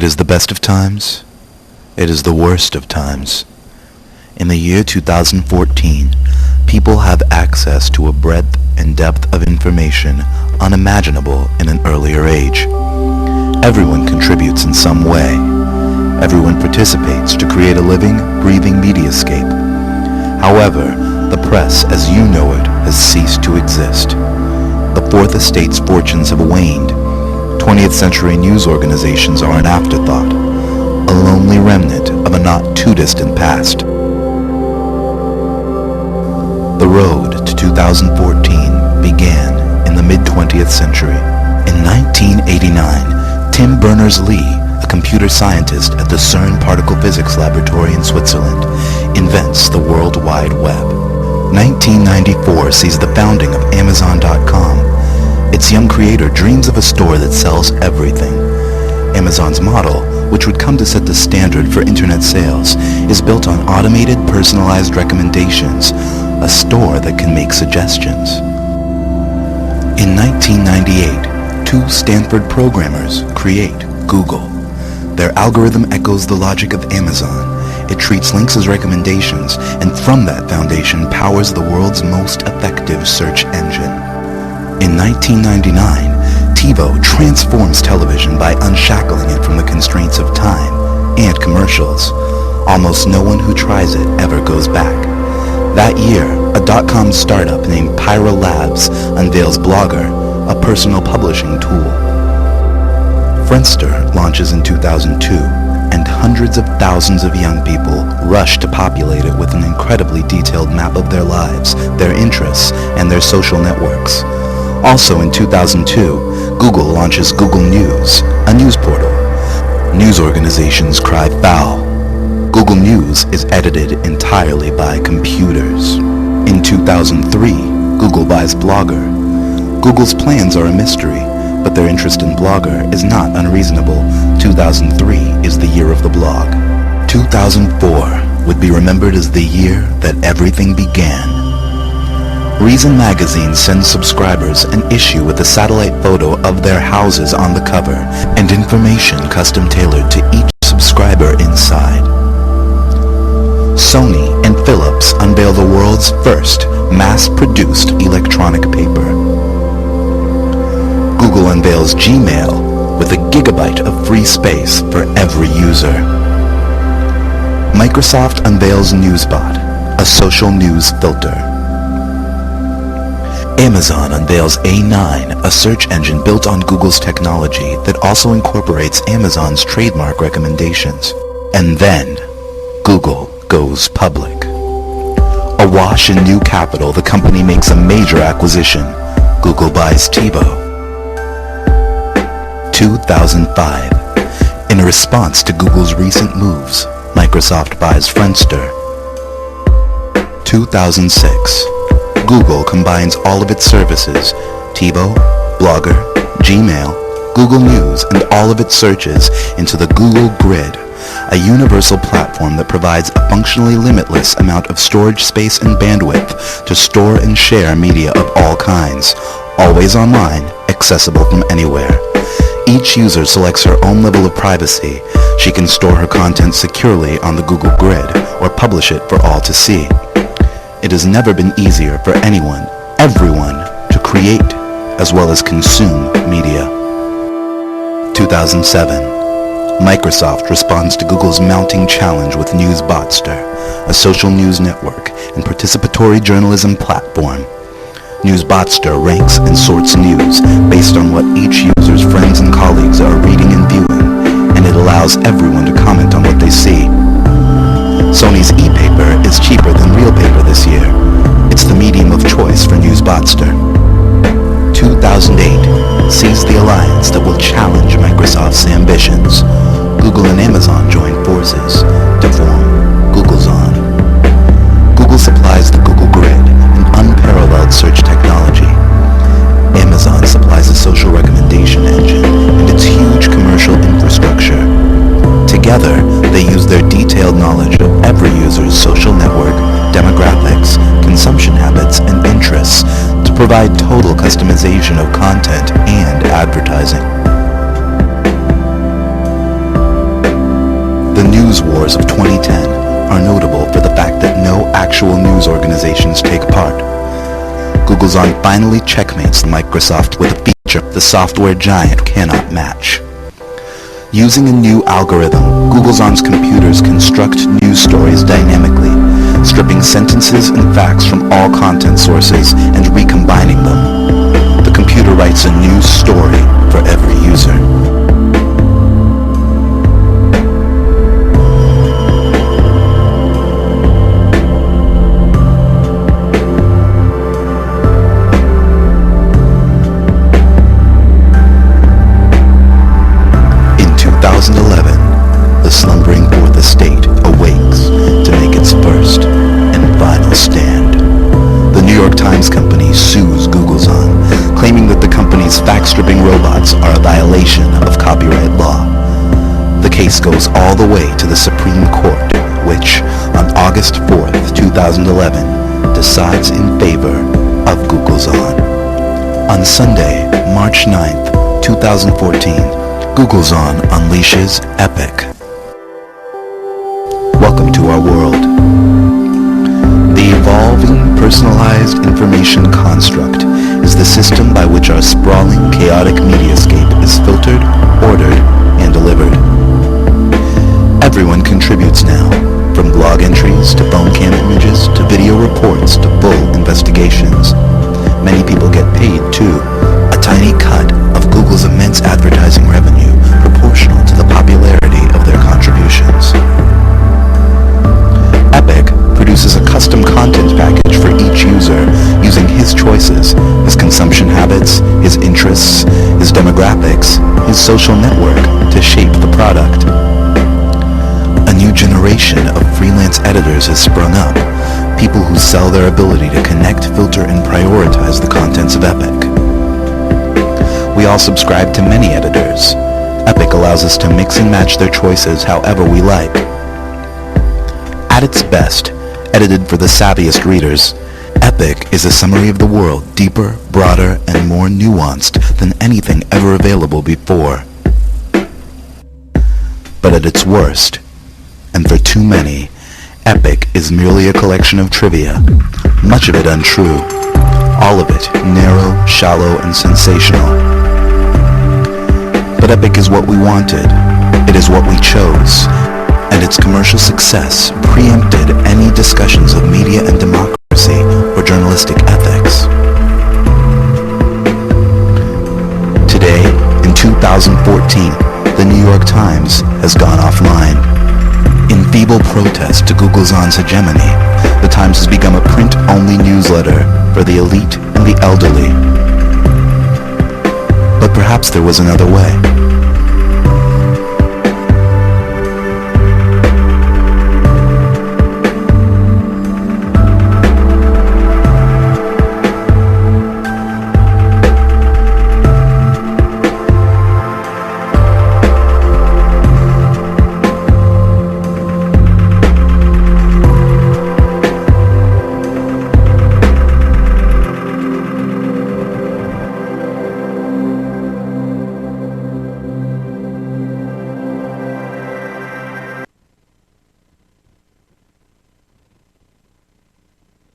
is the best of times. It is the worst of times. In the year 2014, people have access to a breadth and depth of information unimaginable in an earlier age. Everyone contributes in some way. Everyone participates to create a living, breathing mediascape. However, the press as you know it has ceased to exist. The Fourth Estate's fortunes have waned. 20th century news organizations are an afterthought, a lonely remnant of a not too distant past. The road to 2014 began in the mid-20th century. In 1989, Tim Berners-Lee, a computer scientist at the CERN Particle Physics Laboratory in Switzerland, invents the World Wide Web. 1994 sees the founding of Amazon.com. Its young creator dreams of a store that sells everything. Amazon's model, which would come to set the standard for internet sales, is built on automated, personalized recommendations, a store that can make suggestions. In 1998, two Stanford programmers create Google. Their algorithm echoes the logic of Amazon. It treats links as recommendations, and from that foundation powers the world's most effective search engine. In 1999, TiVo transforms television by unshackling it from the constraints of time and commercials. Almost no one who tries it ever goes back. That year, a dot-com startup named Pyra Labs unveils Blogger, a personal publishing tool. Friendster launches in 2002, and hundreds of thousands of young people rush to populate it with an incredibly detailed map of their lives, their interests, and their social networks. Also in 2002, Google launches Google News, a news portal. News organizations cry foul. Google News is edited entirely by computers. In 2003, Google buys Blogger. Google's plans are a mystery, but their interest in Blogger is not unreasonable. 2003 is the year of the blog. 2004 would be remembered as the year that everything began. Reason magazine sends subscribers an issue with a satellite photo of their houses on the cover and information custom tailored to each subscriber inside. Sony and Philips unveil the world's first mass-produced electronic paper. Google unveils Gmail with a gigabyte of free space for every user. Microsoft unveils NewsBot, a social news filter. Amazon unveils A9, a search engine built on Google's technology that also incorporates Amazon's trademark recommendations. And then, Google goes public. Awash in new capital, the company makes a major acquisition. Google buys TiVo. 2005. In response to Google's recent moves, Microsoft buys Friendster. 2006. Google combines all of its services, TiVo, Blogger, Gmail, Google News, and all of its searches into the Google Grid, a universal platform that provides a functionally limitless amount of storage space and bandwidth to store and share media of all kinds, always online, accessible from anywhere. Each user selects her own level of privacy. She can store her content securely on the Google Grid or publish it for all to see. It has never been easier for anyone, everyone, to create as well as consume media. 2007. Microsoft responds to Google's mounting challenge with NewsBotster, a social news network and participatory journalism platform. NewsBotster ranks and sorts news based on what each user's friends and colleagues are reading and viewing, and it allows everyone to comment on what they see. Sony's e-paper is cheaper than real paper this year. It's the medium of choice for NewsBotster. 2008 sees the alliance that will challenge Microsoft's ambitions. Google and Amazon join forces to form Googlezon. Google supplies the Google Grid, an unparalleled search technology. Amazon supplies a social recommendation engine and its huge commercial infrastructure. Together, they use their detailed knowledge of every user's social network, demographics, consumption habits, and interests to provide total customization of content and advertising. wars of 2010 are notable for the fact that no actual news organizations take part. Googlezon finally checkmates Microsoft with a feature the software giant cannot match. Using a new algorithm, Googlezon's computers construct news stories dynamically, stripping sentences and facts from all content sources and recombining them. The computer writes a news story for every user. In 2011, the slumbering Fourth Estate awakes to make its first and final stand. The New York Times company sues Googlezon, claiming that the company's fact-stripping robots are a violation of copyright law. The case goes all the way to the Supreme Court, which, on August 4th, 2011, decides in favor of Googlezon. On Sunday, March 9th, 2014, Googlezon unleashes Epic. Welcome to our world. The evolving, personalized information construct is the system by which our sprawling, chaotic mediascape is filtered, ordered, and delivered. Everyone contributes now, from blog entries to phone cam images to video reports to full investigations. Many people get paid too, a tiny cut of Google's immense advertising revenue proportional to the popularity of their contributions. Epic produces a custom content package for each user using his choices, his consumption habits, his interests, his demographics, his social network to shape the product. A new generation of freelance editors has sprung up, people who sell their ability to connect, filter, and prioritize the contents of Epic. We all subscribe to many editors. Epic allows us to mix and match their choices however we like. At its best, edited for the savviest readers, Epic is a summary of the world deeper, broader, and more nuanced than anything ever available before. But at its worst, and for too many, Epic is merely a collection of trivia, much of it untrue, all of it narrow, shallow, and sensational. But Epic is what we wanted, it is what we chose, and its commercial success preempted any discussions of media and democracy or journalistic ethics. Today, in 2014, the New York Times has gone offline. In feeble protest to Googlezon's hegemony, the Times has become a print-only newsletter for the elite and the elderly. But perhaps there was another way.